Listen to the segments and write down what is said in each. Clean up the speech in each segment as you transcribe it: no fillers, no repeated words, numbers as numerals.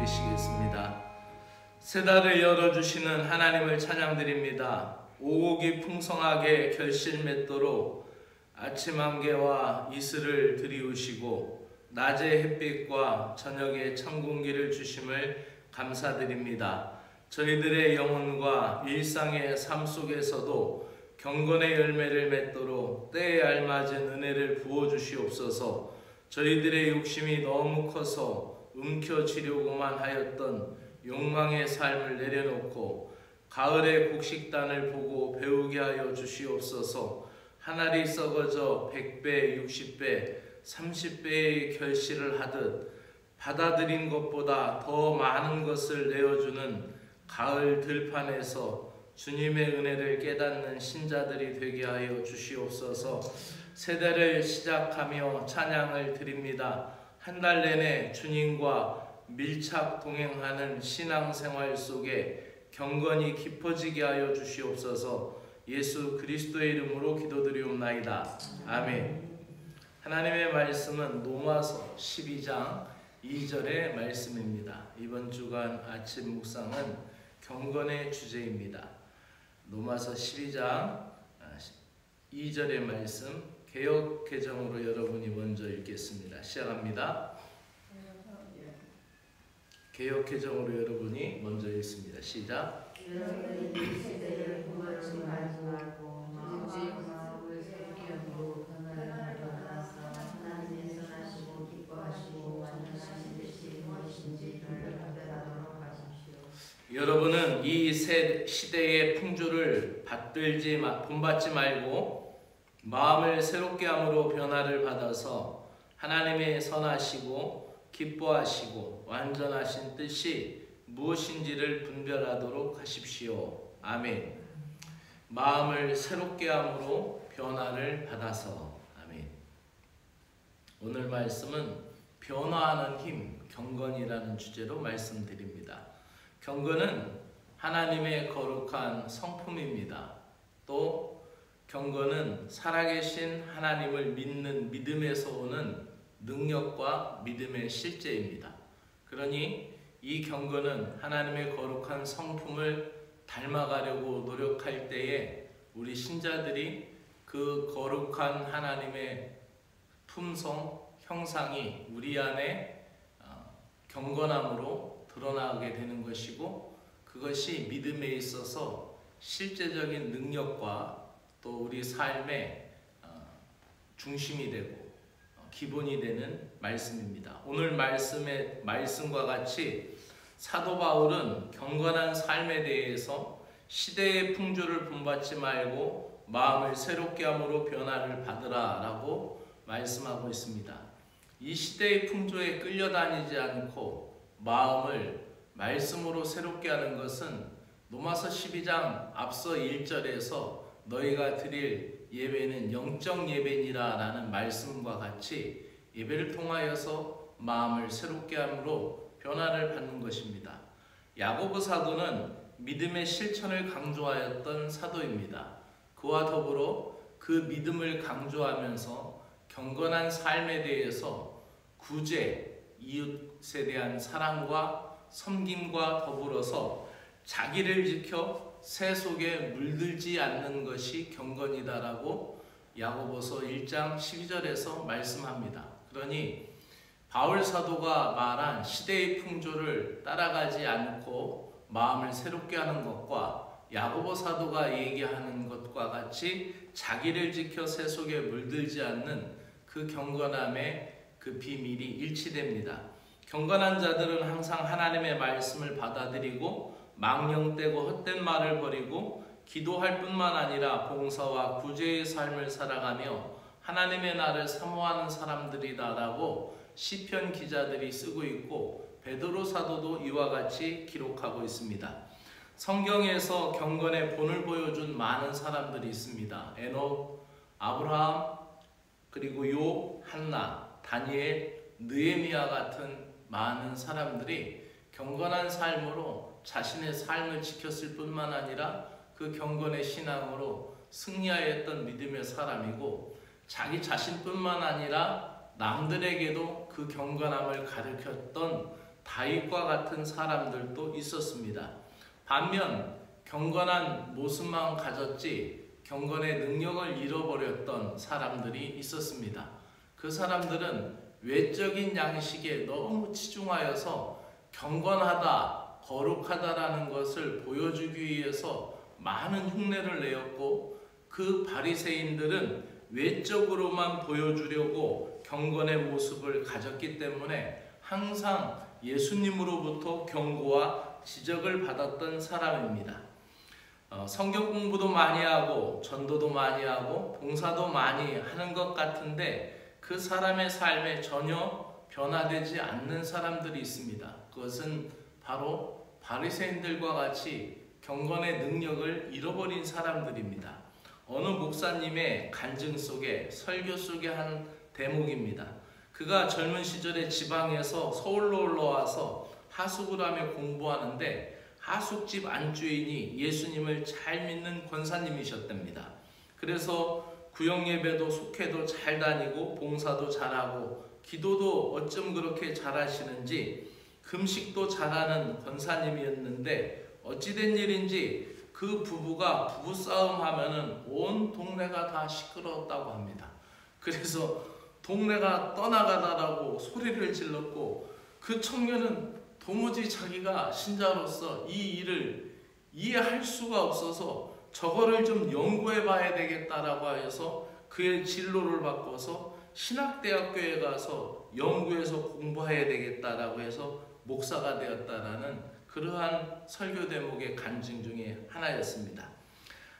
드리시겠습니다. 새 달을 열어주시는 하나님을 찬양드립니다. 오곡이 풍성하게 결실 맺도록 아침 안개와 이슬을 들이우시고 낮의 햇빛과 저녁의 찬 공기를 주심을 감사드립니다. 저희들의 영혼과 일상의 삶 속에서도 경건의 열매를 맺도록 때에 알맞은 은혜를 부어주시옵소서. 저희들의 욕심이 너무 커서 움켜쥐려고만 하였던 욕망의 삶을 내려놓고 가을의 곡식단을 보고 배우게 하여 주시옵소서. 한 알이 썩어져 100배, 60배, 30배의 결실을 하듯 받아들인 것보다 더 많은 것을 내어주는 가을 들판에서 주님의 은혜를 깨닫는 신자들이 되게 하여 주시옵소서. 새해를 시작하며 찬양을 드립니다. 한 달 내내 주님과 밀착 동행하는 신앙생활 속에 경건이 깊어지게 하여 주시옵소서. 예수 그리스도의 이름으로 기도드리옵나이다. 아멘. 하나님의 말씀은 로마서 12장 2절의 말씀입니다. 이번 주간 아침 묵상은 경건의 주제입니다. 로마서 12장 2절의 말씀 개역 개정으로 여러분이 먼저 읽겠습니다. 시작합니다. 개역 개정으로 여러분이 먼저 읽습니다. 시작. 여러분이 이 세대를 구원치 말고 마음을 새롭게 하고 변화를 받아서 하나님의 선하시고 기뻐하시고 완전하신 뜻이 무엇인지를 발견하도록 하십시오. 여러분은 이 시대의 풍조를 본받지 말고 마음을 새롭게 함으로 변화를 받아서 하나님의 선하시고 기뻐하시고 완전하신 뜻이 무엇인지를 분별하도록 하십시오. 아멘. 마음을 새롭게 함으로 변화를 받아서. 아멘. 오늘 말씀은 변화하는 힘, 경건이라는 주제로 말씀드립니다. 경건은 하나님의 거룩한 성품입니다. 또 경건은 살아계신 하나님을 믿는 믿음에서 오는 능력과 믿음의 실제입니다. 그러니 이 경건은 하나님의 거룩한 성품을 닮아가려고 노력할 때에 우리 신자들이 그 거룩한 하나님의 품성, 형상이 우리 안에 경건함으로 드러나게 되는 것이고, 그것이 믿음에 있어서 실제적인 능력과 또 우리 삶의 중심이 되고 기본이 되는 말씀입니다. 오늘 말씀과 같이 사도 바울은 경건한 삶에 대해서 시대의 풍조를 본받지 말고 마음을 새롭게 함으로 변화를 받으라 라고 말씀하고 있습니다. 이 시대의 풍조에 끌려다니지 않고 마음을 말씀으로 새롭게 하는 것은 로마서 12장 앞서 1절에서 너희가 드릴 예배는 영적 예배니라 라는 말씀과 같이 예배를 통하여서 마음을 새롭게 함으로 변화를 받는 것입니다. 야고보 사도는 믿음의 실천을 강조하였던 사도입니다. 그와 더불어 그 믿음을 강조하면서 경건한 삶에 대해서 구제, 이웃에 대한 사랑과 섬김과 더불어서 자기를 지켜 새 속에 물들지 않는 것이 경건이다라고 야고보서 1장 12절에서 말씀합니다. 그러니 바울 사도가 말한 시대의 풍조를 따라가지 않고 마음을 새롭게 하는 것과 야고보 사도가 얘기하는 것과 같이 자기를 지켜 새 속에 물들지 않는 그 경건함의 그 비밀이 일치됩니다. 경건한 자들은 항상 하나님의 말씀을 받아들이고 망령되고 헛된 말을 버리고 기도할 뿐만 아니라 봉사와 구제의 삶을 살아가며 하나님의 나를 사모하는 사람들이다 라고 시편 기자들이 쓰고 있고 베드로 사도도 이와 같이 기록하고 있습니다. 성경에서 경건의 본을 보여준 많은 사람들이 있습니다. 에녹, 아브라함, 그리고 욥, 한나, 다니엘, 느헤미야 같은 많은 사람들이 경건한 삶으로 자신의 삶을 지켰을 뿐만 아니라 그 경건의 신앙으로 승리하였던 믿음의 사람이고, 자기 자신뿐만 아니라 남들에게도 그 경건함을 가르쳤던 다윗과 같은 사람들도 있었습니다. 반면 경건한 모습만 가졌지 경건의 능력을 잃어버렸던 사람들이 있었습니다. 그 사람들은 외적인 양식에 너무 치중하여서 경건하다, 거룩하다라는 것을 보여주기 위해서 많은 흉내를 내었고, 그 바리새인들은 외적으로만 보여주려고 경건의 모습을 가졌기 때문에 항상 예수님으로부터 경고와 지적을 받았던 사람입니다. 성경 공부도 많이 하고 전도도 많이 하고 봉사도 많이 하는 것 같은데 그 사람의 삶에 전혀 변화되지 않는 사람들이 있습니다. 그것은 바로 바리새인들과 같이 경건의 능력을 잃어버린 사람들입니다. 어느 목사님의 간증 속에, 설교 속에 한 대목입니다. 그가 젊은 시절에 지방에서 서울로 올라와서 하숙을 하며 공부하는데 하숙집 안주인이 예수님을 잘 믿는 권사님이셨답니다. 그래서 구역예배도 속회도 잘 다니고 봉사도 잘하고 기도도 어쩜 그렇게 잘하시는지 금식도 잘하는 권사님이었는데 어찌된 일인지 그 부부가 부부싸움 하면은 온 동네가 다 시끄러웠다고 합니다. 그래서 동네가 떠나가다라고 소리를 질렀고 그 청년은 도무지 자기가 신자로서 이 일을 이해할 수가 없어서 저거를 좀 연구해 봐야 되겠다라고 해서 그의 진로를 바꿔서 신학대학교에 가서 연구해서 공부해야 되겠다라고 해서 목사가 되었다라는 그러한 설교 대목의 간증 중에 하나였습니다.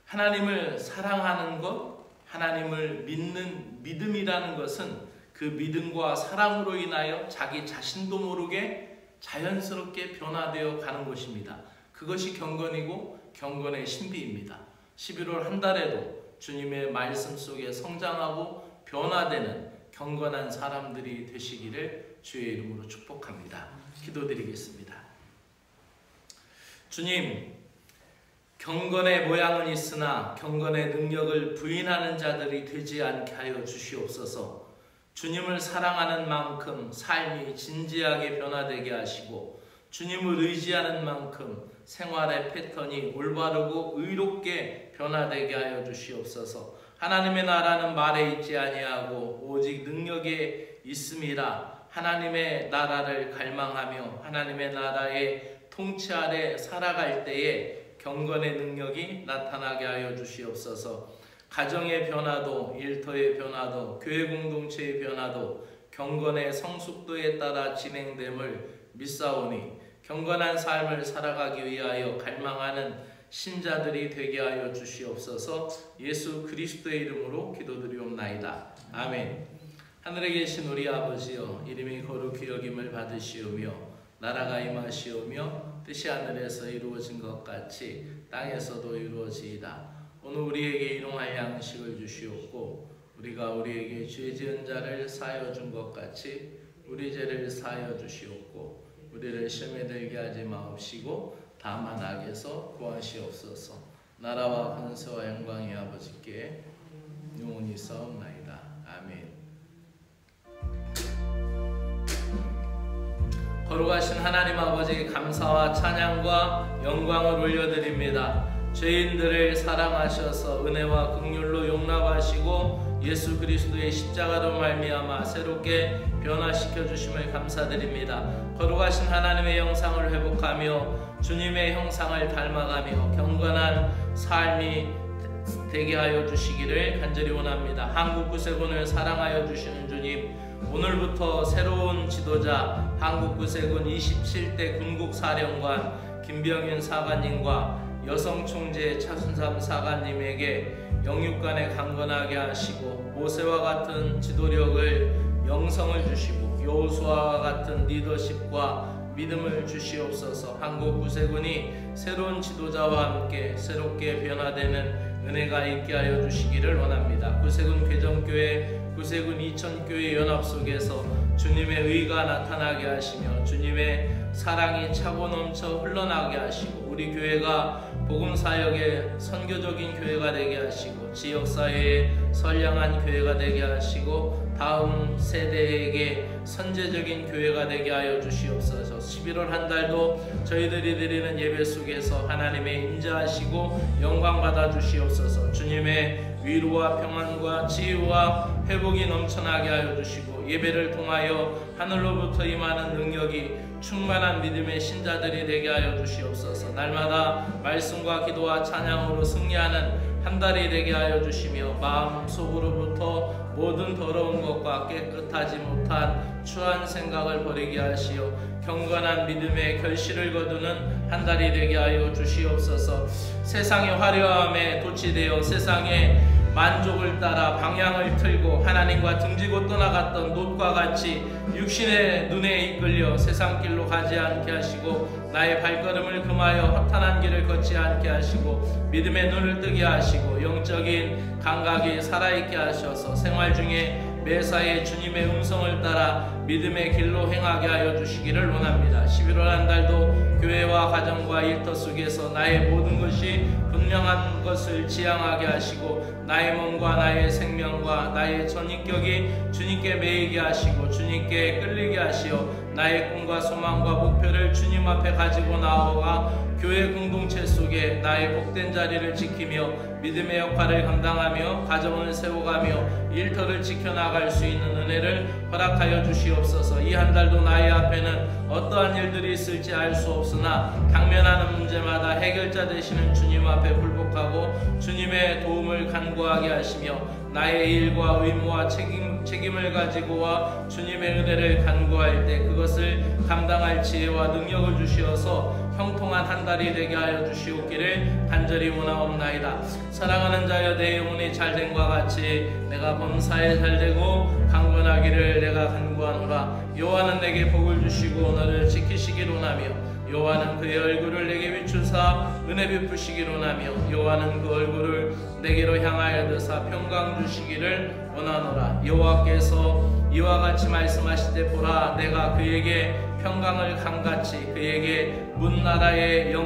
하나님을 사랑하는 것, 하나님을 믿는 믿음이라는 것은 그 믿음과 사랑으로 인하여 자기 자신도 모르게 자연스럽게 변화되어 가는 것입니다. 그것이 경건이고 경건의 신비입니다. 11월 한 달에도 주님의 말씀 속에 성장하고 변화되는 경건한 사람들이 되시기를 주의 이름으로 축복합니다. 기도드리겠습니다. 주님, 경건의 모양은 있으나 경건의 능력을 부인하는 자들이 되지 않게 하여 주시옵소서. 주님을 사랑하는 만큼 삶이 진지하게 변화되게 하시고 주님을 의지하는 만큼 생활의 패턴이 올바르고 의롭게 변화되게 하여 주시옵소서. 하나님의 나라는 말에 있지 아니하고 오직 능력에 있음이라. 하나님의 나라를 갈망하며 하나님의 나라의 통치 아래 살아갈 때에 경건의 능력이 나타나게 하여 주시옵소서. 가정의 변화도, 일터의 변화도, 교회 공동체의 변화도 경건의 성숙도에 따라 진행됨을 믿사오니 경건한 삶을 살아가기 위하여 갈망하는 신자들이 되게 하여 주시옵소서. 예수 그리스도의 이름으로 기도드리옵나이다. 아멘. 하늘에 계신 우리 아버지여, 이름이 거룩히 여김을 받으시오며 나라가 임하시오며 뜻이 하늘에서 이루어진 것 같이 땅에서도 이루어지이다. 오늘 우리에게 일용할 양식을 주시옵고 우리가 우리에게 죄 지은 자를 사하여 준 것 같이 우리 죄를 사하여 주시옵고 우리를 시험에 들게 하지 마옵시고 다만 악에서 구하시옵소서. 나라와 권세와 영광이 아버지께 영원히 싸움나이다. 아멘. 거룩하신 하나님 아버지, 감사와 찬양과 영광을 올려드립니다. 죄인들을 사랑하셔서 은혜와 긍휼로 용납하시고 예수 그리스도의 십자가로 말미암아 새롭게 변화시켜 주심을 감사드립니다. 거룩하신 하나님의 형상을 회복하며 주님의 형상을 닮아가며 경건한 삶이 되게 하여 주시기를 간절히 원합니다. 한국 구세군을 사랑하여 주시는 주님, 오늘부터 새로운 지도자 한국 구세군 27대 군국사령관 김병윤 사관님과 여성총재 차순삼 사관님에게 영육간에 강건하게 하시고 모세와 같은 지도력을 영성을 주시고 여호수아와 같은 리더십과 믿음을 주시옵소서. 한국 구세군이 새로운 지도자와 함께 새롭게 변화되는 은혜가 있게 하여 주시기를 원합니다. 구세군 개정교회, 구세군 이천교회 연합 속에서 주님의 의가 나타나게 하시며 주님의 사랑이 차고 넘쳐 흘러나게 하시고 우리 교회가 복음사역의 선교적인 교회가 되게 하시고 지역사회의 선량한 교회가 되게 하시고 다음 세대에게 선제적인 교회가 되게 하여 주시옵소서. 11월 한 달도 저희들이 드리는 예배 속에서 하나님의 임재하시고 영광 받아 주시옵소서. 주님의 위로와 평안과 치유와 회복이 넘쳐나게 하여 주시고 예배를 통하여 하늘로부터 임하는 능력이 충만한 믿음의 신자들이 되게 하여 주시옵소서. 날마다 말씀과 기도와 찬양으로 승리하는 한 달이 되게 하여 주시며 마음속으로부터 모든 더러운 것과 깨끗하지 못한 추한 생각을 버리게 하시어 경건한 믿음의 결실을 거두는 한 달이 되게 하여 주시옵소서. 세상의 화려함에 도취되어 세상의 만족을 따라 방향을 틀고 하나님과 등지고 떠나갔던 롯과 같이 육신의 눈에 이끌려 세상 길로 가지 않게 하시고 나의 발걸음을 금하여 허탄한 길을 걷지 않게 하시고 믿음의 눈을 뜨게 하시고 영적인 감각이 살아있게 하셔서 생활 중에 매사에 주님의 음성을 따라 믿음의 길로 행하게 하여 주시기를 원합니다. 11월 한 달도 교회와 가정과 일터 속에서 나의 모든 것이 분명한 것을 지향하게 하시고 나의 몸과 나의 생명과 나의 전인격이 주님께 매이게 하시고 주님께 끌리게 하시어 나의 꿈과 소망과 목표를 주님 앞에 가지고 나아가 교회 공동체 속에 나의 복된 자리를 지키며 믿음의 역할을 감당하며 가정을 세워가며 일터를 지켜나갈 수 있는 은혜를 허락하여 주시옵소서. 이 한 달도 나의 앞에는 어떠한 일들이 있을지 알 수 없으나 당면하는 문제마다 해결자 되시는 주님 앞에 굴복하고 주님의 도움을 간구하게 하시며 나의 일과 의무와 책임을 가지고와 주님의 은혜를 간구할 때 그것을 감당할 지혜와 능력을 주시어서 형통한 한 달이 되게 하여 주시옵기를 간절히 원하옵나이다. 사랑하는 자여 내 영혼이 잘됨과 같이 내가 범사에 잘되고 강건하기를 내가 간구하노라. 여호와는 내게 복을 주시고 너를 지키시기를 원하며 여호와는 그의 얼굴을 내게 비추사 은혜 베푸시기를 원하며 여호와는 그 얼굴을 내게로 향하여 드사 평강 주시기를 원하노라. 여호와께서 이와 같이 말씀하실 때 보라 내가 그에게 평강을 강같이 그에게 문 나라의 영광